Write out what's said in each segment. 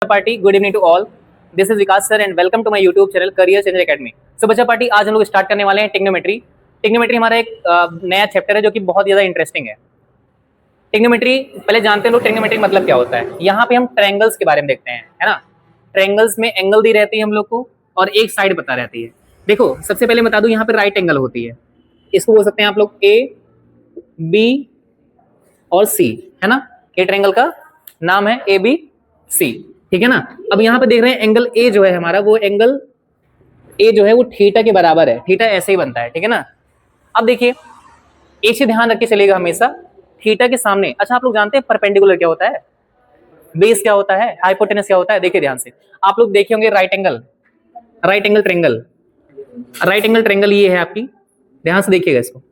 Party good evening to all. This is Vikas sir and welcome to my YouTube channel career changer academy. So बच्चा party, आज हम लोग start करने वाले हैं टिग्नोमेट्री। टिग्नोमेट्री हमारा एक नया चैप्टर है जो कि बहुत ज्यादा इंटरेस्टिंग है। टिग्नोमेट्री पहले जानते हैं लोग टिग्नोमेट्री मतलब क्या होता है। यहाँ पे हम ट्रायंगल्स के बारे में देखते हैं, है ना। ट्रायंगल्स में एंगल दी रहती है हम लोग को और एक साइड बता रहती है। देखो सबसे पहले बता दूं, यहाँ पे राइट एंगल होती है, इसको बोल सकते हैं आप लोग ए बी और सी, है ना। ये ट्रायंगल का नाम है ए बी सी, ठीक है ना। अब यहाँ पे देख रहे हैं एंगल ए जो है हमारा, वो एंगल ए जो है वो थीटा के बराबर है। थीटा ऐसे ही बनता है, ठीक है ना। अब देखिए एक चीज ध्यान रख के चलेगा हमेशा, थीटा के सामने, अच्छा आप लोग जानते हैं परपेंडिकुलर क्या होता है, बेस क्या होता है, हाइपोटेनस क्या होता है। देखिए ध्यान से, आप लोग देखे होंगे right angle, right angle triangle, right angle triangle ये है आपकी, ध्यान से देखिएगा इसको।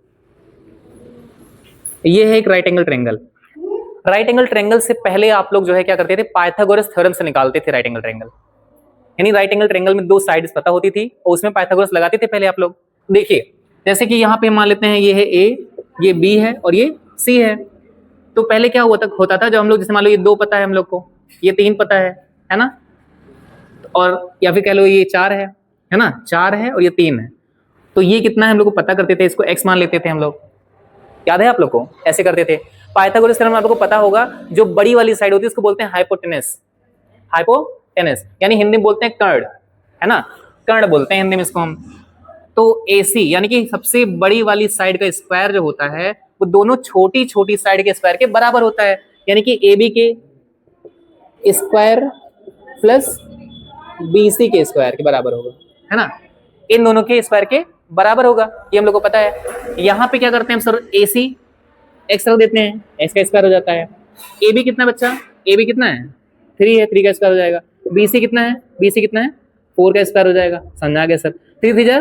ये है एक right angle triangle. Right angle triangle से पहले आप लोग जो है क्या करते थे, पाइथागोरस थ्योरम से निकालते थे राइट एंगल ट्रायंगल। यानी राइट एंगल ट्रायंगल में दो साइड्स पता होती थी और उसमें पाइथागोरस लगाते थे पहले आप लोग। देखिए जैसे कि यहाँ पे मान लेते हैं ये है ए, ये बी है और ये सी है। तो पहले क्या होता था, जब हम लोग जैसे मान लो ये दो पता है हम लोग को, ये तीन पता है ना, और या फिर कह लो ये चार है ना, चार है और ये तीन है। तो ये कितना है हम लोग को पता करते थे, इसको एक्स मान लेते थे हम लोग, याद है आप लोग को, ऐसे करते थे। पाइथागोरस थ्योरम आप लोग को पता होगा, जो बड़ी वाली साइड होती है उसको बोलते हैं हाइपोटेनस। हाइपोटेनस यानी हिंदी में बोलते हैं कर्ण, है ना, कर्ण बोलते हैं हिंदी में इसको हम। तो एसी यानी कि सबसे बड़ी वाली साइड का स्क्वायर जो होता है वो दोनों छोटी छोटी साइड के स्क्वायर के बराबर होता है। यानी कि ए बी के स्क्वायर प्लस बीसी के स्क्वायर के बराबर होगा, है ना। इन दोनों के स्क्वायर के बराबर होगा, ये हम लोग को पता है। यहाँ पे क्या करते हैं हम सर, एसी एक्स रख देते हैं, एक्स का स्क्वायर हो जाता है। ए बी कितना बच्चा, ए बी कितना है, थ्री है, थ्री का स्क्वायर हो जाएगा। बी सी कितना है, बी सी कितना है, फोर का स्क्वायर हो जाएगा। समझ आ गया सर, थ्री थ्री जा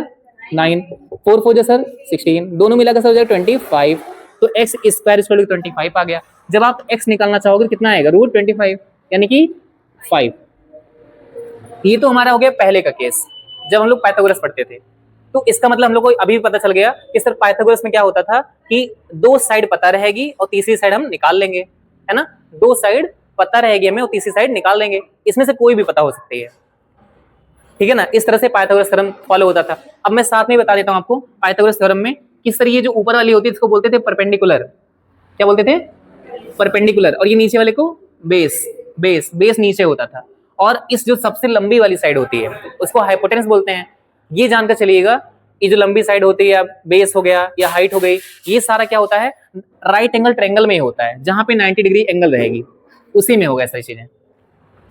नाइन, फोर फोर जा सर 16, दोनों मिलाकर सर हो जाएगा 25। तो एक्स स्क्वायर इक्वल टू 25 आ गया। जब आप एक्स निकालना चाहोगे कितना आएगा, रूट 25 यानी कि 5। ये तो हमारा हो गया पहले का केस, जब हम लोग पाइथागोरस पढ़ते थे। तो इसका मतलब हम लोग को अभी भी पता चल गया कि सर पाइथागोरस में क्या होता था कि दो साइड पता रहेगी और तीसरी साइड हम निकाल लेंगे, है ना। दो साइड पता रहेगी हमें और तीसरी साइड निकाल लेंगे, इसमें से कोई भी पता हो सकती है, ठीक है ना। इस तरह से पाइथागोरस थ्योरम फॉलो होता था। अब मैं साथ में बता देता हूं आपको पाइथागोरस थ्योरम में किस तरह, ये जो ऊपर वाली होती है इसको बोलते थे परपेंडिकुलर, क्या बोलते थे, परपेंडिकुलर। और ये नीचे वाले को बेस, बेस बेस नीचे होता था। और इस जो सबसे लंबी वाली साइड होती है उसको हाइपोटेनस बोलते हैं। ये जानकर चलिएगा, ये जो लंबी साइड होती है, बेस हो गया या हाइट हो गई, ये सारा क्या होता है, राइट एंगल ट्रायंगल में ही होता है, जहां पे 90 डिग्री एंगल रहेगी उसी में होगा सारी चीजें।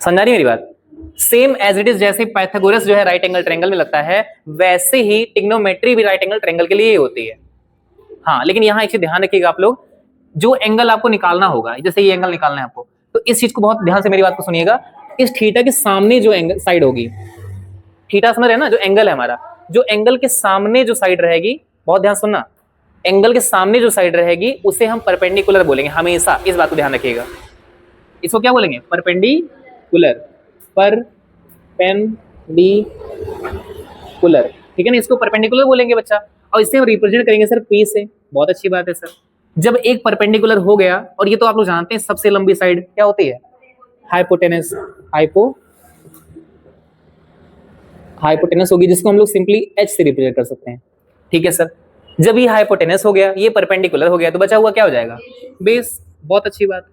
समझा रही मेरी बात। सेम एज इट इज, जैसे पाइथागोरस जो है राइट एंगल ट्रायंगल में लगता है, वैसे ही टिग्नोमेट्री भी राइट एंगल ट्रायंगल के लिए ही होती है। हाँ, लेकिन यहाँ एक चीज ध्यान रखिएगा आप लोग, जो एंगल आपको निकालना होगा, जैसे ये एंगल निकालना है आपको, तो इस चीज को बहुत ध्यान से मेरी बात को सुनिएगा। इस थीटा के सामने जो एंगल साइड होगी, थीटा समझ रहे हैं ना, जो एंगल है हमारा, जो एंगल के सामने जो साइड रहेगी, बहुत ध्यान सुनना, एंगल के सामने जो साइड रहेगी उसे हम परपेंडिकुलर बोलेंगे हमेशा, इस बात को ध्यान रखिएगा। इसको क्या बोलेंगे, परपेंडिकुलर, परपेंडिकुलर, ठीक है ना, इसको परपेंडिकुलर बोलेंगे बच्चा। और इससे हम रिप्रेजेंट करेंगे सर पी से। बहुत अच्छी बात है सर। जब एक परपेंडिकुलर हो गया, और ये तो आप लोग जानते हैं सबसे लंबी साइड क्या होती है, हाइपोटेनस, हाइपोटेनस होगी, जिसको हम लोग सिंपली एच से रिप्रेजेंट कर सकते हैं, ठीक है सर। जब ये हाइपोटेनस हो गया, ये परपेंडिकुलर हो गया, तो बचा हुआ क्या हो जाएगा, बेस। बहुत अच्छी बात,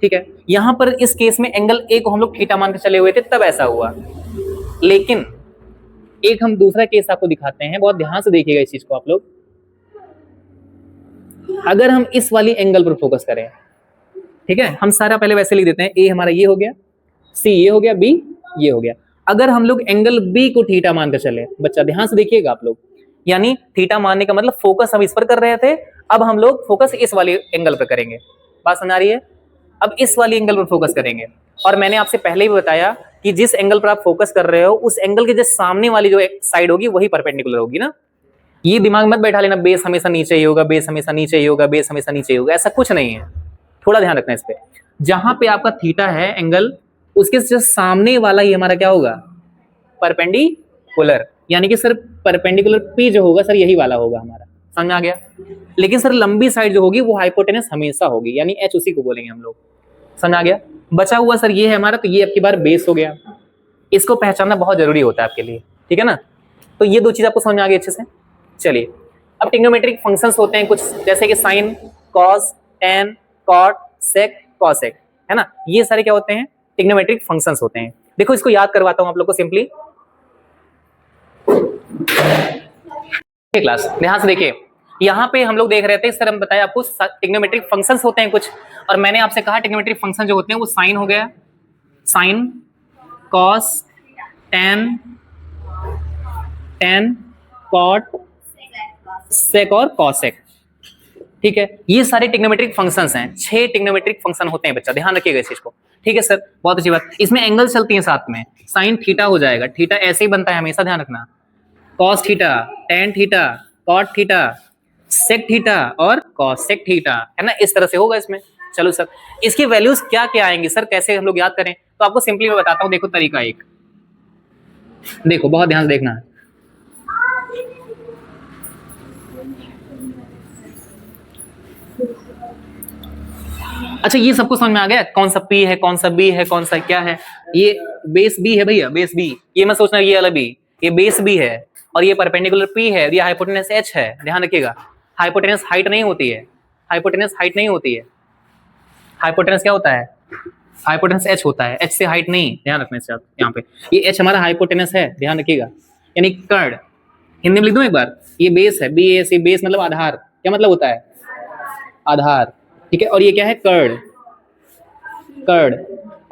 ठीक है। यहां पर इस केस में एंगल ए को हम लोग थीटा मान के चले हुए थे, तब ऐसा हुआ। लेकिन एक हम दूसरा केस आपको दिखाते हैं, बहुत ध्यान से देखिएगा इस चीज को आप लोग। अगर हम इस वाली एंगल पर फोकस करें, ठीक है, हम सारा पहले वैसे लिख देते हैं, ए हमारा ये हो गया, सी ये हो गया, बी ये हो गया। अगर हम लोग एंगल बी को थीटा मानकर चले, बच्चा ध्यान से देखिएगा आप लोग, यानी थीटा मानने का मतलब फोकस हम इस पर कर रहे थे, अब हम लोग फोकस इस वाले एंगल पर करेंगे। बात समझ आ रही है। अब इस वाली एंगल पर फोकस करेंगे, और मैंने आपसे पहले ही बताया कि जिस एंगल पर आप फोकस कर रहे हो उस एंगल के जस्ट सामने वाली जो साइड होगी वही परपेंडिकुलर होगी ना। ये दिमाग मत बैठा लेना बेस हमेशा नीचे ही होगा, बेस हमेशा नीचे ही होगा, बेस हमेशा नीचे ही होगा, ऐसा कुछ नहीं है। थोड़ा ध्यान रखना इस पे। जहां पे आपका थीटा है एंगल, उसके जस्ट सामने वाला ही हमारा क्या होगा, परपेंडिकुलर। यानी कि सर परपेंडिकुलर पी जो होगा सर यही वाला होगा हमारा, समझ आ गया। लेकिन सर लंबी साइड जो होगी वो हाइपोटेनस हमेशा होगी, यानी एच उसी को बोलेंगे हम लोग। समझ आ गया? बचा हुआ सर ये है हमारा, तो ये आपकी बार बेस हो गया। इसको पहचानना बहुत जरूरी होता है आपके लिए, ठीक है ना? तो ये दो चीज आपको समझ में आ गई अच्छे से। चलिए अब ट्रिग्नोमेट्रिक फंक्शंस होते हैं कुछ, जैसे कि sine, cos, tan, cot, sec, cosec, है ना? ये सारे क्या होते हैं? ट्रिग्नोमेट्रिक फंक्शंस होते हैं। देखो इसको याद करवाता हूं आप लोग को सिंपली। क्लास ध्यान से देखिए, यहाँ पे हम लोग देख रहे थे, इस तरह हम बताया आपको ट्रिग्नोमेट्रिक फंक्शंस होते हैं कुछ, और मैंने आपसे कहा ट्रिग्नोमेट्रिक फंक्शन जो होते हैं वो साइन हो गया, साइन, कॉस, टैन, कॉट, सेक और कॉसेक, ठीक है? ये सारे ट्रिग्नोमेट्रिक फंक्शंस हैं। 6 ट्रिग्नोमेट्रिक फंक्शन होते हैं बच्चा, ध्यान रखिएगा इस चीज को, ठीक है सर? बहुत अच्छी बात। इसमें एंगल चलती हैं साथ में, साइन थीटा हो जाएगा, थीटा ऐसे ही बनता है हमेशा, ध्यान रखना, cos theta, tan theta, cot theta, sec theta और कॉसेक थीटा, है ना? इस तरह से होगा इसमें। चलो सर इसकी वैल्यूज क्या क्या आएंगी सर, कैसे हम लोग याद करें? तो आपको सिंपली मैं बताता हूं, देखो तरीका एक, देखो बहुत ध्यान से देखना है। अच्छा ये सबको समझ में आ गया कौन सा पी है, कौन सा बी है, कौन सा क्या है? ये बेस बी है भैया, बेस बी, ये मत सोचना ये वाला बी, ये बेस बी है, और ये परपेंडिकुलर पी है, और ये हाइपोटेनस एच है, ध्यान रखिएगा। हाइपोटेनस हाइट नहीं होती है, हाइपोटेनस हाइट नहीं होती है, हाइपोटेनस क्या होता है? हाइपोटेनस एच होता है, एच से हाइट नहीं, ध्यान रखने से आप यहाँ पे, ये एच हमारा हाइपोटेनस है, ध्यान रखिएगा। यानी कर्ण, हिंदी में लिख दूं एक बार, ये बेस है, बी एस, बेस मतलब आधार, क्या मतलब होता है? आधार, ठीक है? और ये क्या है? कर्ण, कर्ण,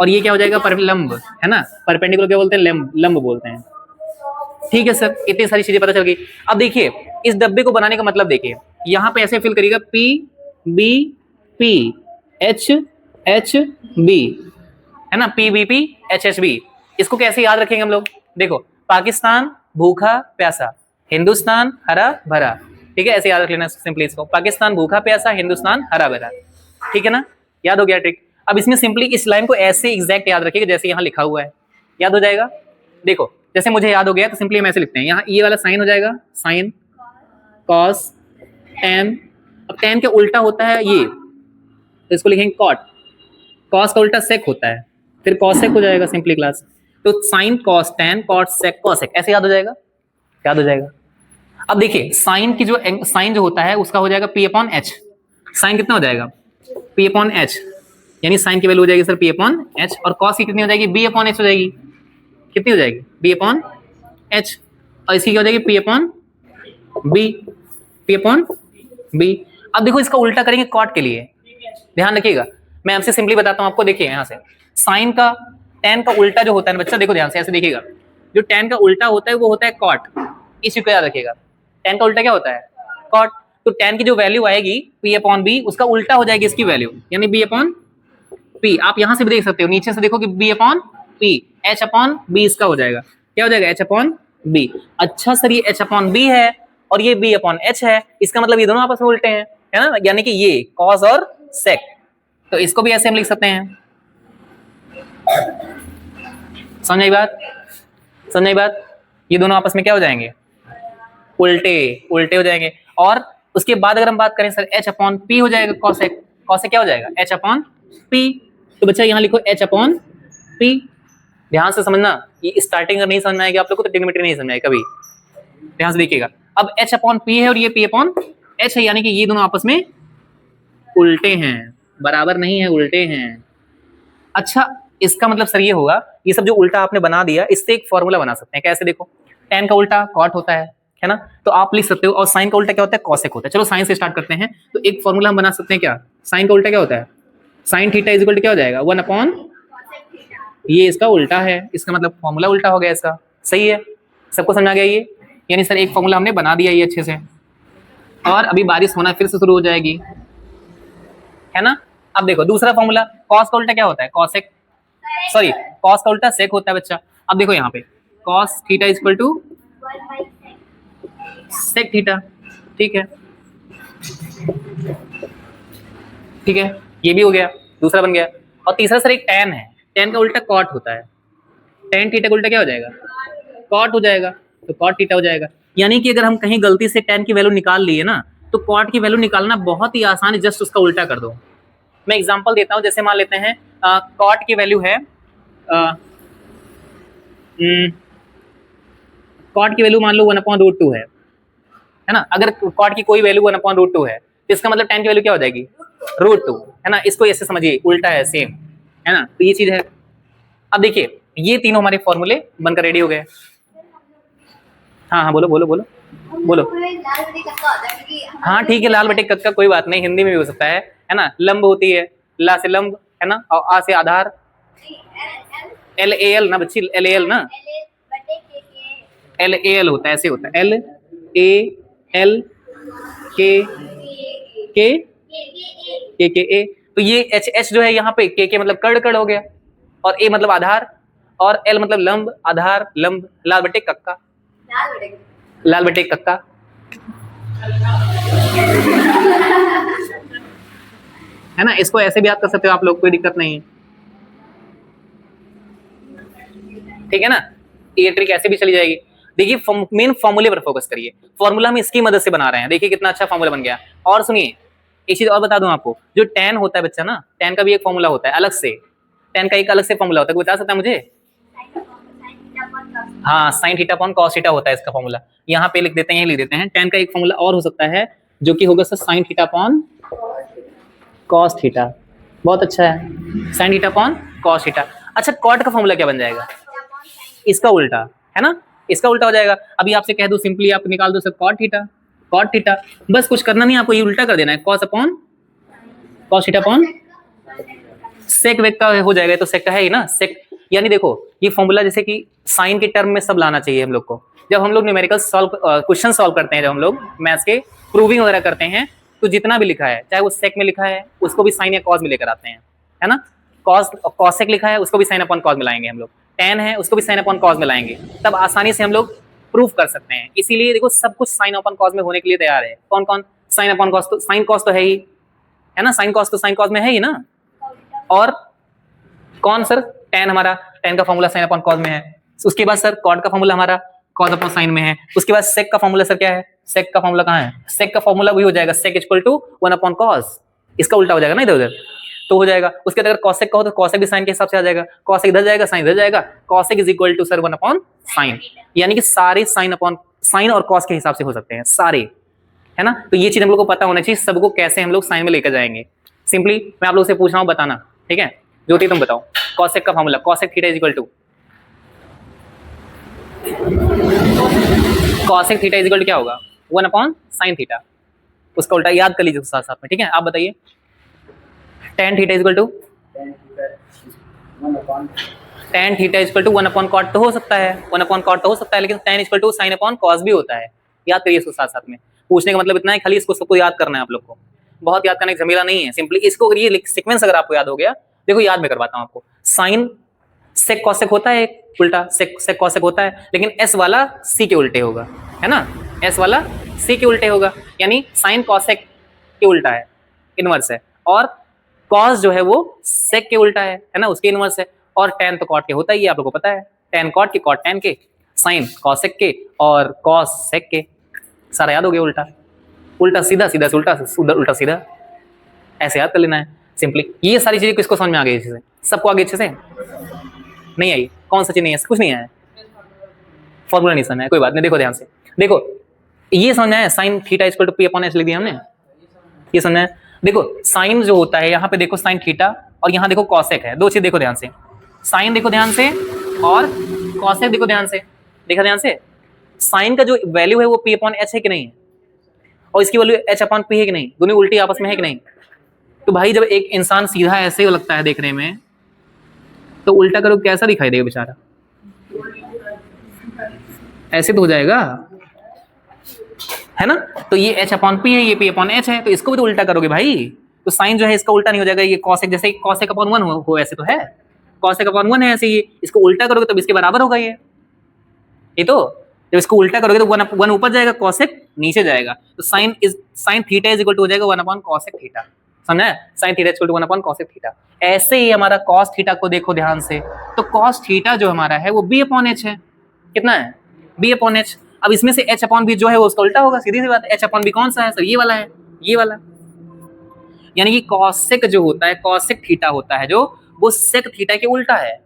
और ये क्या हो जाएगा? लंब, है ना? परपेंडिकुलर क्या बोलते हैं? लंब, लंब बोलते हैं, ठीक है सर? इतनी सारी चीजें पता चल गई। अब देखिए इस डब्बे को बनाने का मतलब देखिए, यहाँ पे ऐसे फिल करिएगा, P B P H H B, है ना? P B P H H B. इसको कैसे याद रखेंगे हम लोग? देखो पाकिस्तान भूखा प्यासा, हिंदुस्तान हरा भरा, ठीक है? ऐसे याद रख लेना सिंपली इसको, पाकिस्तान भूखा प्यासा, हिंदुस्तान हरा भरा, ठीक है ना? याद हो गया ट्रिक? अब इसमें सिंपली इस लाइन को ऐसे एग्जैक्ट याद रखिएगा जैसे यहाँ लिखा हुआ है, याद हो जाएगा। देखो जैसे मुझे याद हो गया तो सिंपली हम ऐसे लिखते हैं, यहाँ ये वाला साइन हो जाएगा, साइन, कॉस, टैन, अब टैन के उल्टा होता है ये, तो इसको लिखेंगे कॉट, कॉस का उल्टा सेक होता है, फिर कॉसेक हो जाएगा सिंपली क्लास। तो sign, cos, tan, cot, sec, cosec, ऐसे याद हो जाएगा, याद हो जाएगा। अब देखिए साइन की जो साइन जो होता है उसका हो जाएगा पी अपॉन एच, साइन कितना हो जाएगा? पी अपॉन एच, यानी साइन की वैल्यू हो जाएगी सर पी अपॉन एच, और कॉस की कितनी हो जाएगी? बी अपॉन एच हो जाएगी, कितनी हो जाएगी? बी अपॉन एच, और इसकी क्या हो जाएगी? P upon B, P upon B. अब देखो इसका उल्टा करेंगे कॉट के लिए, ध्यान रखिएगा, मैं आपसे सिंपली बताता हूं आपको। देखिए यहाँ से साइन का, टैन का उल्टा जो होता है बच्चा, देखो ध्यान से ऐसे देखिएगा, जो टैन का उल्टा होता है वो होता है कॉट, इसी को याद रखिएगा। टैन का उल्टा क्या होता है? कॉट। तो टैन की जो वैल्यू आएगी पी अपॉन बी, उसका उल्टा हो जाएगी इसकी वैल्यू, यानी बी अपॉन पी। आप यहां से भी देख सकते हो, नीचे से देखो कि B upon P, H upon B इसका हो जाएगा, क्या हो जाएगा? H upon B. अच्छा सर ये एच अपॉन बी है और ये बी अपॉन एच है, इसका मतलब ये दोनों आपस में उल्टे हैं, है ना? यानी कि ये कॉस और सेक, तो इसको भी ऐसे हम लिख सकते हैं। समझ आई बात? समझ आई बात? ये दोनों आपस में क्या हो जाएंगे? उल्टे, उल्टे हो जाएंगे। और उसके बाद अगर हम बात करें सर, एच अपॉन पी हो जाएगा कॉसेक, कॉसेक क्या हो जाएगा? H upon P. तो बच्चा यहाँ लिखो एच अपॉन पी, ध्यान से समझना, ये स्टार्टिंग अगर नहीं समझ में आएगी आप लोग को तो ट्रिग्नोमेट्री नहीं समझ आएगी कभी, ध्यान से देखिएगा। अब एच अपॉन पी है और ये पी अपॉन एच है, यानी कि ये दोनों आपस में उल्टे हैं, बराबर नहीं है, उल्टे हैं। अच्छा इसका मतलब सर ये होगा, ये सब जो उल्टा आपने बना दिया इससे एक फॉर्मूला बना सकते हैं, कैसे? देखो टैन का उल्टा कॉट होता है ना? तो आप लिख सकते हो, और साइन का उल्टा क्या होता है? कॉसेक होता है। चलो साइन से स्टार्ट करते हैं, तो एक फॉर्मूला हम बना सकते हैं क्या? साइन का उल्टा क्या होता है? Sine theta is equal to क्या हो जाएगा? 1 अपॉन, ये इसका उल्टा है, इसका मतलब फॉर्मूला उल्टा हो गया इसका, सही है? सबको समझ आ गया ये? यानी सर एक फॉर्मूला हमने बना दिया ये अच्छे से, और अभी बारिश होना फिर से शुरू हो जाएगी, है ना? अब देखो दूसरा फॉर्मूला, कॉस का उल्टा क्या होता है? कॉसेक, सॉरी कॉस का उल्टा सेक होता है बच्चा। अब देखो यहाँ पे cos theta is equal to sec theta, ठीक है, ठीक है, ये भी हो गया, दूसरा बन गया। और तीसरा सर एक टैन है, टैन का उल्टा कॉट होता है, टैन थीटा का उल्टा क्या हो जाएगा? कॉट हो जाएगा, तो कॉट थीटा हो जाएगा। यानी कि अगर हम कहीं गलती से टैन की वैल्यू निकाल लिए ना, तो कॉट की वैल्यू निकालना बहुत ही आसान है, जस्ट उसका उल्टा कर दो। मैं एग्जांपल देता हूं, जैसे मान लेते हैं कॉट की वैल्यू है कॉट की वैल्यू मान लो 1/√2 है ना। अगर कॉट की कोई वैल्यू 1/√2 है तो इसका मतलब tan की वैल्यू क्या हो जाएगी, √2, है ना। इसको ऐसे समझिए, उल्टा है, सेम, है ना। तो ये चीज है। अब देखिए ये तीनों हमारे फॉर्मूले बनकर रेडी हो गए। हाँ हाँ बोलो बोलो बोलो बोलो। हाँ ठीक है, लाल बटे कक्का कोई बात नहीं, हिंदी में भी हो सकता है ना। लंब होती है, ला से लंब, है ना, और आ से आधार, LAL ना बच्ची, LAL ना, LAL होता है, ऐसे होता है, LAL के तो ये H जो है यहाँ पे के मतलब कड़ हो गया, और A मतलब आधार, और L मतलब लंब, आधार लंब, लाल बटे कक्का, लाल बटे कक्का। है ना, इसको ऐसे भी याद कर सकते हो आप लोग, कोई दिक्कत नहीं है, ठीक है ना। ये ट्रिक ऐसे भी चली जाएगी। देखिए मेन फॉर्मूले पर फोकस करिए, फॉर्मूला हम इसकी मदद से बना रहे हैं, देखिए कितना अच्छा फॉर्मूला बन गया। और सुनिए एक चीज और बता दूं आपको, जो tan होता है बच्चा ना, tan का भी एक फॉर्मूला होता है अलग से, tan का एक अलग से फॉर्मूला होता है, कोई बता सकता है मुझे? हाँ sin theta upon cos theta होता है इसका फॉर्मूला, यहाँ पे लिख देते हैं, लिख देते हैं। tan का एक फॉर्मूला और हो सकता है जो कि होगा sir sin theta upon cos theta, बहुत अच्छा है, sin theta upon cos theta. अच्छा cot का फॉर्मूला क्या बन जाएगा, इसका उल्टा, है ना, इसका उल्टा हो जाएगा। अभी आपसे कह दूं सिंपली आप निकाल दो सर cot थीटा, बस कुछ करना नहीं, आपको ये उल्टा कर देना है, cos upon cos theta upon sec वेक का हो जाएगा, तो sec का है ही ना, sec। यानी देखो ये फॉर्मूला जैसे कि साइन के टर्म में सब लाना चाहिए हम लोग को। जब हम लोग न्यूमेरिकल क्वेश्चन सॉल्व करते हैं, जब हम लोग मैथ्स के प्रूविंग वगैरह करते हैं, तो जितना भी लिखा है चाहे वो सेक में लिखा है उसको भी साइन या कॉस में लेकर आते हैं, है ना। कॉसेक लिखा है उसको भी साइन अपॉन कॉस में लाएंगे हम लोग, tan है उसको भी साइन अपॉन कॉस में लाएंगे, तब आसानी से हम लोग प्रूफ कर सकते हैं। इसीलिए देखो सब कुछ साइन अपॉन कॉस में होने के लिए तैयार है। कौन कौन, साइन अपॉन कॉस, तो साइन कॉस तो है ही, है ना, साइन कॉस तो साइन कॉस में है ही ना। और कौन सर, tan हमारा, tan का फॉर्मूला साइन अपॉन कॉस में है। उसके बाद सर कॉट का फॉर्मूला हमारा कॉस अपॉन साइन में है। उसके बाद सेक का फॉर्मूला सर क्या है, सेक का फॉर्मूला कहाँ है, सेक का फॉर्मूला वही हो जाएगा सेक इक्वल टू 1 अपॉन कॉस, इसका उल्टा हो जाएगा ना इधर उधर, तो हो जाएगा। उसके बाद अगर कॉसेक का हो तो कॉसेक भी साइन के हिसाब से आ जाएगा, कॉसेक इधर जाएगा साइन इधर जाएगा, cosec is equal to sir 1 upon sine. यानी कि सारे साइन अपॉन साइन और कॉस के हिसाब से हो सकते हैं सारे, है ना। तो ये चीज हम लोग को पता होना चाहिए, सबको कैसे हम लोग साइन में लेकर जाएंगे। सिंपली मैं आप लोग से पूछ रहा हूँ, बताना, ठीक है। ज्योति तुम बताओ, कॉसेक का formula, cosec theta is equal to, cosec theta is equal to क्या होगा, 1 अपॉन साइन थीटा, उसका उल्टा याद कर लीजिए साथ साथ में, ठीक है। आप बताइए tan theta is equal to, tan theta is equal to 1 upon cot तो हो सकता है, 1 अपॉन कॉट तो हो सकता है, लेकिन tan is equal to sine upon cos भी होता है। याद करिए इसको साथ साथ में, पूछने का मतलब इतना है, खाली इसको सबको याद करना है आप लोग को, बहुत याद करने का झमेला नहीं है। सिंपली इसको अगर ये सीक्वेंस अगर आपको याद हो गया, देखो याद में करवाता हूं आपको, साइन सेक कॉसेक होता है एक उल्टा, सेक कॉसेक होता है, लेकिन एस वाला सी के उल्टे होगा, है ना, एस वाला सी के उल्टे होगा, यानी साइन कॉसेक के उल्टा है, इनवर्स है, और कॉस जो है वो सेक के उल्टा है ना, उसके इनवर्स है, और tan तो कॉट के होता ही है, आप लोगों को पता है, tan कॉट के, कॉट tan के, साइन कॉसेक के, और कॉस सेक के, सारा याद हो गया। उल्टा उल्टा सीधा, सीधा से उल्टा, उल्टा सीधा, ऐसे याद कर लेना है सिंपली। ये सारी चीजें किसको समझ में आ गई अच्छे से, सबको आगे अच्छे से नहीं आई, कौन सा चीज नहीं है, कुछ नहीं आया, फॉर्मूला नहीं समझ आया, कोई बात नहीं, देखो ध्यान से देखो, ये समझ आया, sine theta equal to P upon H लिख दिया हमने, ये समझ आया। देखो साइन जो होता है, यहाँ पे देखो साइन थीटा, और यहाँ देखो कॉसेक है, दो चीज देखो ध्यान से, साइन देखो ध्यान से और कॉसेक देखो ध्यान से, देखा ध्यान से, साइन का जो वैल्यू है वो पी अपॉन एच है कि नहीं, और इसकी वैल्यू एच अपॉन पी है कि नहीं, दोनों उल्टी आपस में है कि नहीं। तो भाई जब एक इंसान सीधा ऐसे लगता है देखने में, तो उल्टा करो कैसा दिखाई देगा बेचारा, ऐसे तो हो जाएगा, है ना। तो ये एच अपॉन पी है, ये पी अपॉन एच है, तो इसको भी तो उल्टा करोगे भाई, तो साइन जो है इसका उल्टा नहीं हो जाएगा, ये कॉसेक जैसे कॉसेक अपॉन 1 हो ऐसे तो है, कॉसेक अपॉन 1 है ऐसे, ये इसको उल्टा करोगे तो इसके बराबर होगा ये तो, जब इसको उल्टा करोगे तो 1 ऊपर जाएगा, कॉसेक नीचे जाएगा, तो sine theta is equal to हो जाएगा 1 अपॉन कॉसेक थीटा, समझा है, sine theta is equal to 1 upon cosec theta. ऐसे ही हमारा कॉस थीटा को देखो ध्यान से, तो कॉस थीटा जो हमारा है वो बी अपॉन एच है, कितना है, बी अपॉन एच। अब इसमें से एच अपॉन बी जो है वो उसका उल्टा होगा, सीधी सी बात, एच अपॉन बी कौन सा है सर, ये वाला है, ये वाला, यानी कि कॉसेक जो होता है, कॉसेक थीटा होता है जो, वो सेक थीटा के उल्टा है।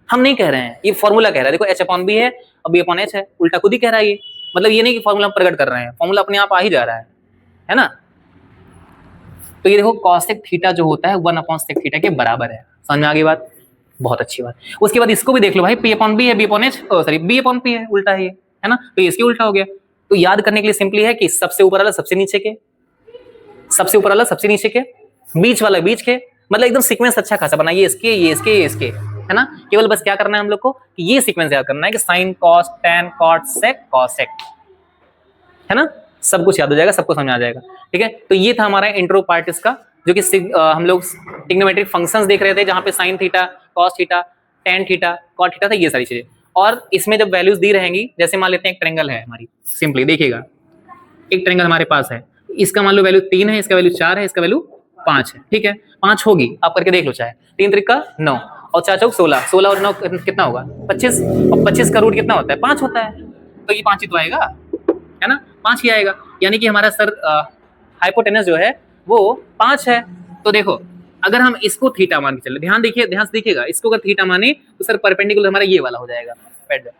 हम नहीं कह रहे हैं, ये फॉर्मूला कह रहा है। देखो h अपॉन बी है और बी अपॉन एच है, उल्टा खुद ही कह रहा है ये। मतलब ये नहीं कि फॉर्मूला प्रकट कर रहे हैं, फॉर्मूला अपने आप आ ही जा रहा है ना। तो ये देखो कॉसेक थीटा जो होता है 1 अपॉन सेक थीटा के बराबर है। समझ में आ गई बात? बहुत अच्छी बात। उसके बाद इसको भी देख लो भाई, पी अपॉन बी है, B upon H, sorry B upon P है, उल्टा है ये, है ना। तो इसके उल्टा हो गया। तो याद करने के लिए सिंपली है कि सबसे ऊपर वाला सबसे नीचे के, सबसे ऊपर वाला सबसे नीचे के, बीच वाला बीच के, मतलब एकदम सीक्वेंस अच्छा खासा बना, ये इसके ये इसके ये इसके, है ना। केवल बस क्या करना है हम लोग को कि ये सीक्वेंस याद करना है कि sine cos tan cot sec cosec, है ना। सब कुछ याद हो जाएगा, सबको समझ आ जाएगा, ठीक है। तो ये था हमारा इंट्रो पार्ट इसका, जो कि हम लोग ट्रिग्नोमेट्रिक फंक्शंस देख रहे थे, जहां पे sine theta, cos theta, tan theta, cot theta था, ये सारी चीजें। और इसमें जब वैल्यूज दी रहेंगी, जैसे मान लेते हैं एक ट्रायंगल है हमारी, सिंपली देखिएगा एक ट्रायंगल हमारे पास है, इसका मान लो वैल्यू 3 है, इसका वैल्यू 4 है, इसका वैल्यू 5 है, ठीक है। 5 होगी, आप करके देख लो चाहे। 3 त्रिका 9 और 4 चौक 16, 16 और 9 कितना होगा 25, और 25 का रूट कितना होता है 5 होता है, तो ये 5 ही तो आएगा, है ना, 5 ही आएगा। यानी कि हमारा सर हाइपोटेनस जो है वो 5 है। तो देखो अगर हम इसको थीटा मान के चले, ध्यान देखिए, ध्यान से देखिएगा, इसको अगर थीटा माने तो सर परपेंडिकुलर हमारा ये वाला हो जाएगा, बैठ जाए।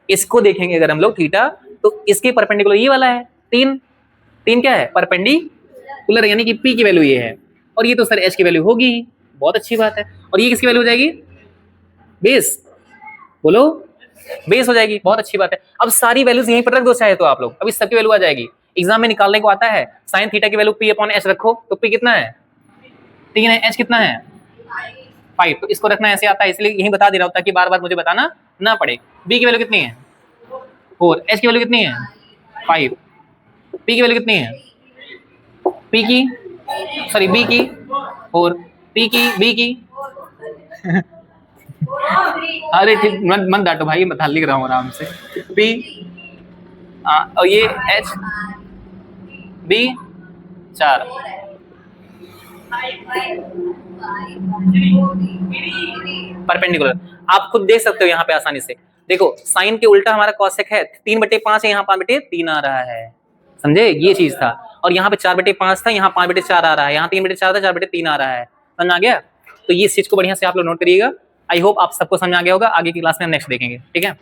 इसको देखेंगे अगर हम लोग थीटा, तो इसके परपेंडिकुलर ये वाला है 3, 3 क्या है परपेंडिकुलर, यानी कि पी की वैल्यू ये है, और ये तो सर एच की वैल्यू होगी ही, बहुत अच्छी बात है। और ये किसकी वैल्यू हो जाएगी, बेस, बोलो बेस हो जाएगी, बहुत अच्छी बात है। अब सारी वैल्यूज यहीं पर रख दो चाहे तो आप लोग, अभी सबकी वैल्यू आ जाएगी। एग्जाम में निकालने को आता है, साइन थीटा की वैल्यू पी अपॉन एच रखो, तो पी कितना है 3 है, एच कितना है 5, तो इसको रखना ऐसे आता है, इसलिए यही बता दे रहा हूं ताकि बार बार मुझे बताना ना पड़े। बी की वैल्यू कितनी है 4, एच की वैल्यू कितनी है 5, पी की वैल्यू कितनी है, पी की सॉरी बी की 4, पी की बी की अरे ठीक, मन डांटो भाई, मैं लिख रहा हूँ आराम से। पी और ये एच बी 4, परपेंडिकुलर आप खुद देख सकते हो यहाँ पे आसानी से। देखो साइन के उल्टा हमारा कॉसेक है, 3/5 है, यहाँ 5/3 आ रहा है, समझे, ये चीज था। और यहाँ पे 4/5 था, यहाँ 5/4 आ रहा है, यहाँ 3/4 था, 4/3 आ रहा है, समझ आ गया। तो ये चीज को बढ़िया से आप लोग नोट करिएगा। आई होप आप सबको समझ आ गया होगा। आगे की क्लास में हम नेक्स्ट देखेंगे, ठीक है।